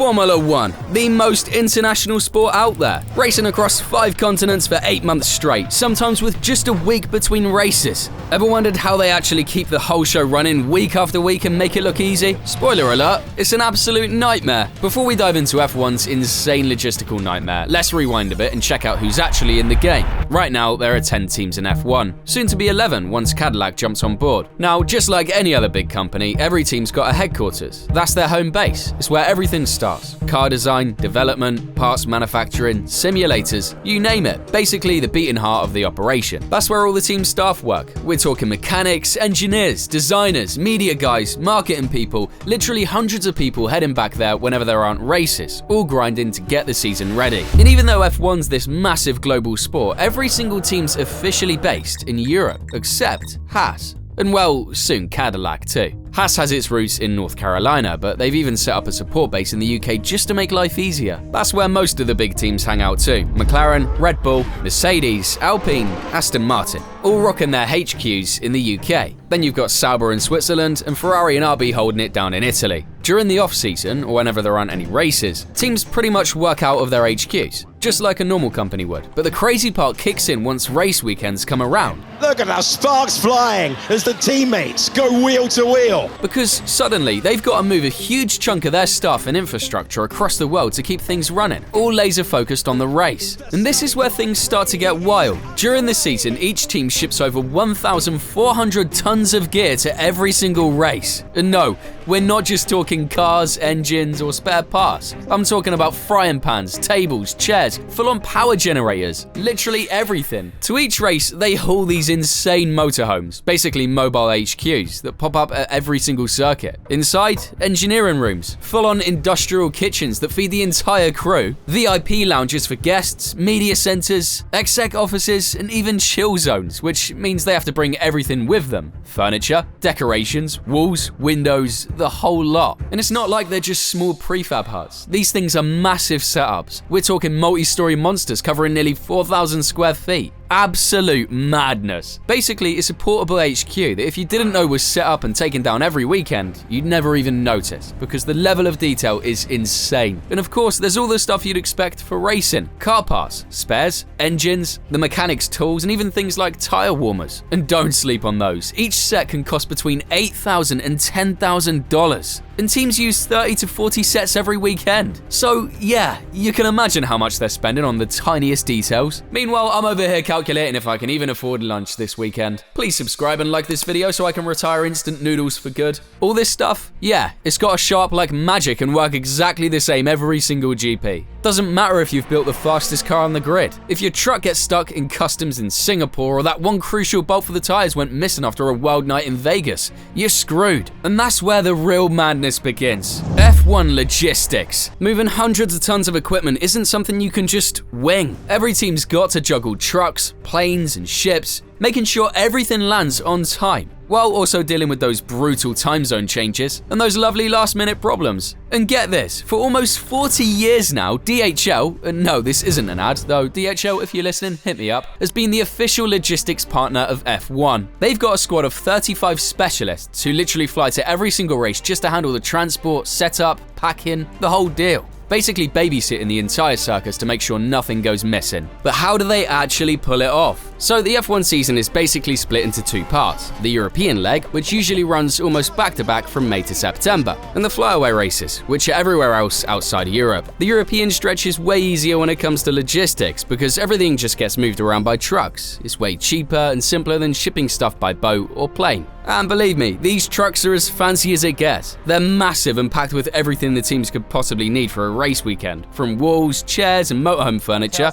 Formula 1, the most international sport out there, racing across 5 continents for 8 months straight, sometimes with just a week between races. Ever wondered how they actually keep the whole show running week after week and make it look easy? Spoiler alert, it's an absolute nightmare. Before we dive into F1's insane logistical nightmare, let's rewind a bit and check out who's actually in the game. Right now, there are 10 teams in F1, soon to be 11 once Cadillac jumps on board. Now, just like any other big company, every team's got a headquarters. That's their home base. It's where everything starts. Car design, development, parts manufacturing, simulators, you name it. Basically the beating heart of the operation. That's where all the team staff work. We're talking mechanics, engineers, designers, media guys, marketing people, literally hundreds of people heading back there whenever there aren't races, all grinding to get the season ready. And even though F1's this massive global sport, every single team's officially based in Europe, except Haas. And well, soon Cadillac too. Haas has its roots in North Carolina, but they've even set up a support base in the UK just to make life easier. That's where most of the big teams hang out too. McLaren, Red Bull, Mercedes, Alpine, Aston Martin, all rocking their HQs in the UK. Then you've got Sauber in Switzerland and Ferrari and RB holding it down in Italy. During the off-season, or whenever there aren't any races, teams pretty much work out of their HQs, just like a normal company would. But the crazy part kicks in once race weekends come around. Look at that, sparks flying as the teammates go wheel to wheel. Because suddenly, they've got to move a huge chunk of their staff and infrastructure across the world to keep things running, all laser focused on the race. And this is where things start to get wild. During the season, each team ships over 1,400 tons of gear to every single race. And no, we're not just talking cars, engines, or spare parts. I'm talking about frying pans, tables, chairs, full-on power generators, literally everything. To each race, they haul these insane motorhomes, basically mobile HQs, that pop up at every single circuit. Inside, engineering rooms, full-on industrial kitchens that feed the entire crew, VIP lounges for guests, media centers, exec offices, and even chill zones, which means they have to bring everything with them. Furniture, decorations, walls, windows, the whole lot. And it's not like they're just small prefab huts. These things are massive setups. We're talking multi-story monsters covering nearly 4,000 square feet. Absolute madness. Basically, it's a portable HQ that if you didn't know was set up and taken down every weekend, you'd never even notice, because the level of detail is insane. And of course, there's all the stuff you'd expect for racing. Car parts, spares, engines, the mechanics' tools, and even things like tire warmers. And don't sleep on those. Each set can cost between $8,000 and $10,000. And teams use 30 to 40 sets every weekend. So yeah, you can imagine how much they're spending on the tiniest details. Meanwhile, I'm over here calculating if I can even afford lunch this weekend. Please subscribe and like this video so I can retire instant noodles for good. All this stuff, yeah, it's got to show up like magic and work exactly the same every single GP. Doesn't matter if you've built the fastest car on the grid. If your truck gets stuck in customs in Singapore or that one crucial bolt for the tires went missing after a wild night in Vegas, you're screwed. And that's where the real madness begins. F1 logistics. Moving hundreds of tons of equipment isn't something you can just wing. Every team's got to juggle trucks, planes, and ships, making sure everything lands on time, while also dealing with those brutal time zone changes and those lovely last-minute problems. And get this, for almost 40 years now, DHL, and no, this isn't an ad, though DHL, if you're listening, hit me up, has been the official logistics partner of F1. They've got a squad of 35 specialists who literally fly to every single race just to handle the transport, setup, packing, the whole deal. Basically babysitting the entire circus to make sure nothing goes missing. But how do they actually pull it off? So the F1 season is basically split into 2 parts. The European leg, which usually runs almost back-to-back from May to September, and the flyaway races, which are everywhere else outside of Europe. The European stretch is way easier when it comes to logistics because everything just gets moved around by trucks. It's way cheaper and simpler than shipping stuff by boat or plane. And believe me, these trucks are as fancy as it gets. They're massive and packed with everything the teams could possibly need for a race weekend, from walls, chairs, and motorhome furniture.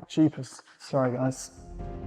Cheapest. Sorry, guys.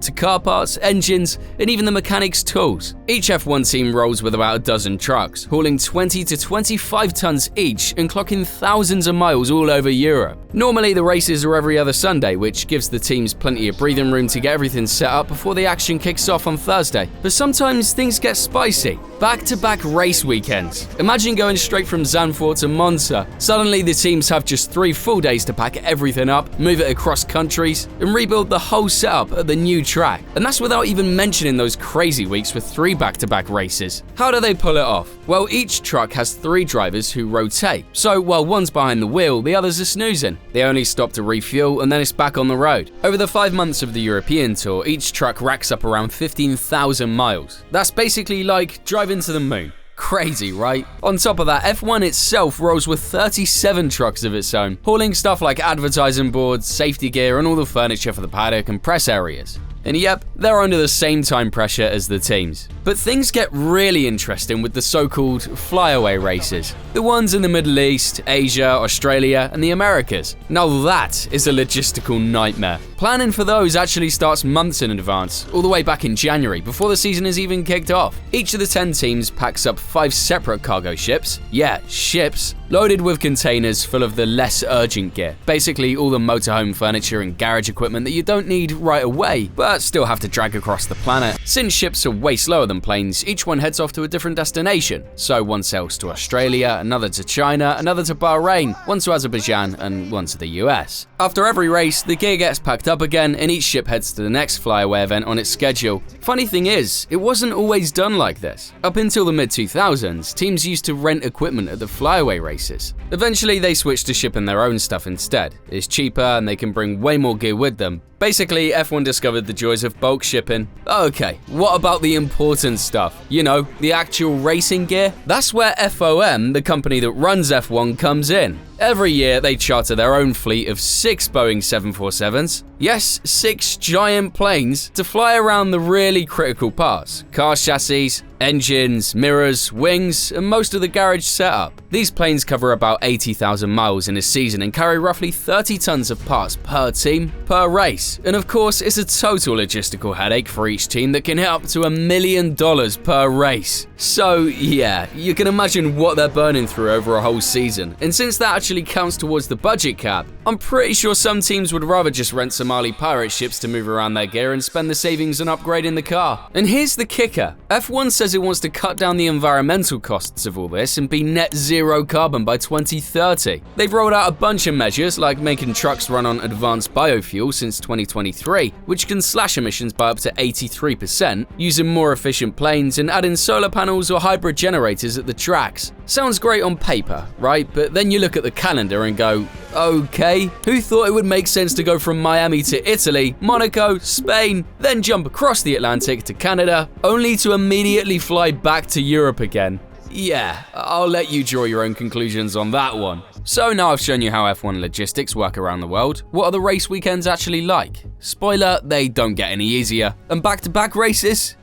To car parts, engines, and even the mechanics' tools. Each F1 team rolls with about a dozen trucks, hauling 20 to 25 tons each and clocking thousands of miles all over Europe. Normally the races are every other Sunday, which gives the teams plenty of breathing room to get everything set up before the action kicks off on Thursday. But sometimes things get spicy. Back-to-back race weekends. Imagine going straight from Zandvoort to Monza. Suddenly the teams have just 3 full days to pack everything up, move it across countries, and rebuild the whole setup at the new track track. And that's without even mentioning those crazy weeks with 3 back-to-back races. How do they pull it off? Well, each truck has 3 drivers who rotate. So while one's behind the wheel, the others are snoozing. They only stop to refuel and then it's back on the road. Over the 5 months of the European Tour, each truck racks up around 15,000 miles. That's basically like driving to the moon. Crazy, right? On top of that, F1 itself rolls with 37 trucks of its own, hauling stuff like advertising boards, safety gear, and all the furniture for the paddock and press areas. And yep, they're under the same time pressure as the teams. But things get really interesting with the so-called flyaway races. The ones in the Middle East, Asia, Australia, and the Americas. Now that is a logistical nightmare. Planning for those actually starts months in advance, all the way back in January, before the season is even kicked off. Each of the 10 teams packs up 5 separate cargo ships, ships, loaded with containers full of the less urgent gear. Basically all the motorhome furniture and garage equipment that you don't need right away, but still have to drag across the planet. Since ships are way slower than planes, each one heads off to a different destination. So one sails to Australia, another to China, another to Bahrain, one to Azerbaijan, and one to the US. After every race, the gear gets packed up again and each ship heads to the next flyaway event on its schedule. Funny thing is, it wasn't always done like this. Up until the mid-2000s, teams used to rent equipment at the flyaway races. Eventually, they switched to shipping their own stuff instead. It's cheaper and they can bring way more gear with them. Basically, F1 discovered the joys of bulk shipping. Okay, what about the important stuff? You know, the actual racing gear? That's where FOM, the company that runs F1, comes in. Every year, they charter their own fleet of 6 Boeing 747s. Yes, 6 giant planes to fly around the really critical parts. Car chassis, engines, mirrors, wings, and most of the garage setup. These planes cover about 80,000 miles in a season and carry roughly 30 tons of parts per team, per race. And of course, it's a total logistical headache for each team that can hit up to $1 million per race. So yeah, you can imagine what they're burning through over a whole season. And since that actually counts towards the budget cap, I'm pretty sure some teams would rather just rent Somali pirate ships to move around their gear and spend the savings on upgrading the car. And here's the kicker. F1 says it wants to cut down the environmental costs of all this and be net zero carbon by 2030. They've rolled out a bunch of measures like making trucks run on advanced biofuel since 2023, which can slash emissions by up to 83%, using more efficient planes and adding solar panels or hybrid generators at the tracks. Sounds great on paper, right? But then you look at the calendar and go, okay, who thought it would make sense to go from Miami to Italy, Monaco, Spain, then jump across the Atlantic to Canada, only to immediately fly back to Europe again? Yeah, I'll let you draw your own conclusions on that one. So now I've shown you how F1 logistics work around the world. What are the race weekends actually like? Spoiler, they don't get any easier. And back-to-back races?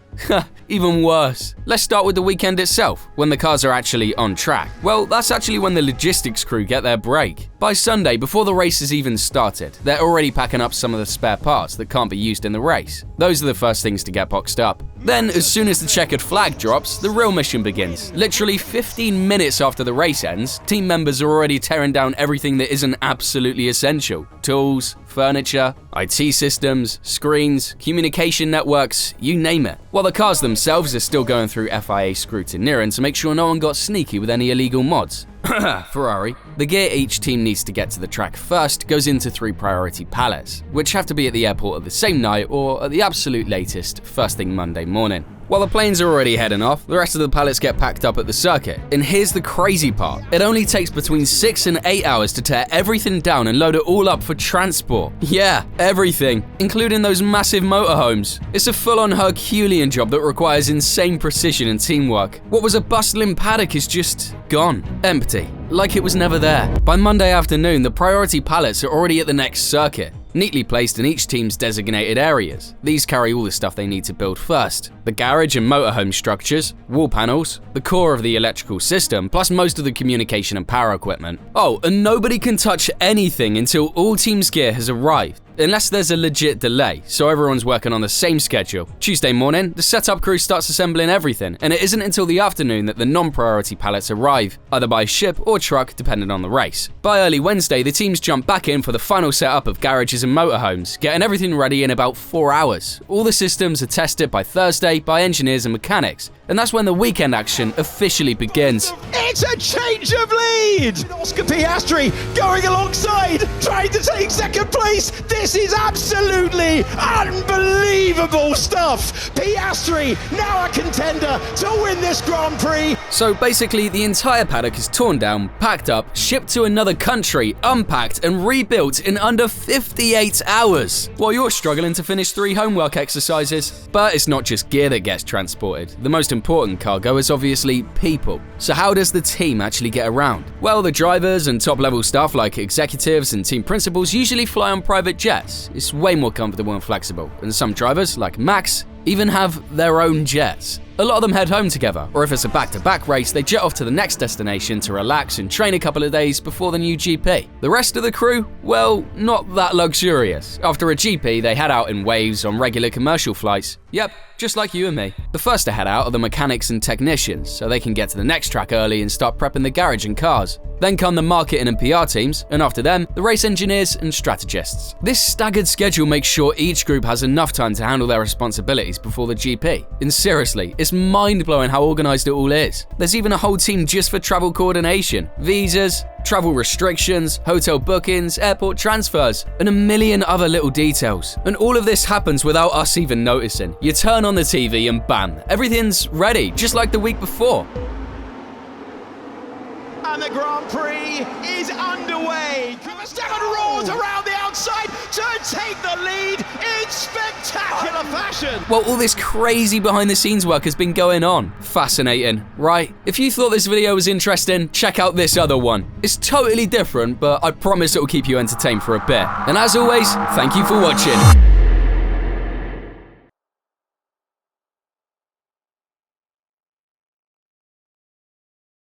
Even worse. Let's start with the weekend itself, when the cars are actually on track. Well, that's actually when the logistics crew get their break. By Sunday, before the race has even started, they're already packing up some of the spare parts that can't be used in the race. Those are the first things to get boxed up. Then, as soon as the checkered flag drops, the real mission begins. Literally 15 minutes after the race ends, team members are already tearing down everything that isn't absolutely essential. Tools, furniture, IT systems, screens, communication networks, you name it. While the cars themselves are still going through FIA scrutineering to make sure no one got sneaky with any illegal mods. Ferrari. The gear each team needs to get to the track first goes into 3 priority pallets, which have to be at the airport at the same night or at the absolute latest, first thing Monday morning. While the planes are already heading off, the rest of the pallets get packed up at the circuit. And here's the crazy part. It only takes between 6 and 8 hours to tear everything down and load it all up for transport. Yeah, everything, including those massive motorhomes. It's a full-on Herculean job that requires insane precision and teamwork. What was a bustling paddock is just gone. Empty. Like it was never there. By Monday afternoon, the priority pallets are already at the next circuit, neatly placed in each team's designated areas. These carry all the stuff they need to build first. The garage and motorhome structures, wall panels, the core of the electrical system, plus most of the communication and power equipment. Oh, and nobody can touch anything until all teams' gear has arrived. Unless there's a legit delay, so everyone's working on the same schedule. Tuesday morning, the setup crew starts assembling everything, and it isn't until the afternoon that the non-priority pallets arrive, either by ship or truck depending on the race. By early Wednesday, the teams jump back in for the final setup of garages and motorhomes, getting everything ready in about 4 hours. All the systems are tested by Thursday by engineers and mechanics, and that's when the weekend action officially begins. It's a change of lead! Oscar Piastri going alongside, trying to take second place. This is absolutely unbelievable stuff. Piastri now a contender to win this Grand Prix. So basically, the entire paddock is torn down, packed up, shipped to another country, unpacked, and rebuilt in under 58 hours, while you're struggling to finish 3 homework exercises. But it's not just gear that gets transported. The most important cargo is obviously people. So how does the team actually get around? Well, the drivers and top-level staff like executives and team principals usually fly on private jets. It's way more comfortable and flexible, and some drivers, like Max, even have their own jets. A lot of them head home together, or if it's a back-to-back race, they jet off to the next destination to relax and train a couple of days before the new GP. The rest of the crew, well, not that luxurious. After a GP, they head out in waves on regular commercial flights. Yep, just like you and me. The first to head out are the mechanics and technicians, so they can get to the next track early and start prepping the garage and cars. Then come the marketing and PR teams, and after them, the race engineers and strategists. This staggered schedule makes sure each group has enough time to handle their responsibilities before the GP. And seriously, it's mind-blowing how organized it all is. There's even a whole team just for travel coordination, visas, travel restrictions, hotel bookings, airport transfers, and a million other little details. And all of this happens without us even noticing. You turn on the TV and bam, everything's ready, just like the week before. And the Grand Prix is underway. Verstappen roars around the outside to take the lead in spectacular fashion. Well, all this crazy behind-the-scenes work has been going on. Fascinating, right? If you thought this video was interesting, check out this other one. It's totally different, but I promise it'll keep you entertained for a bit. And as always, thank you for watching.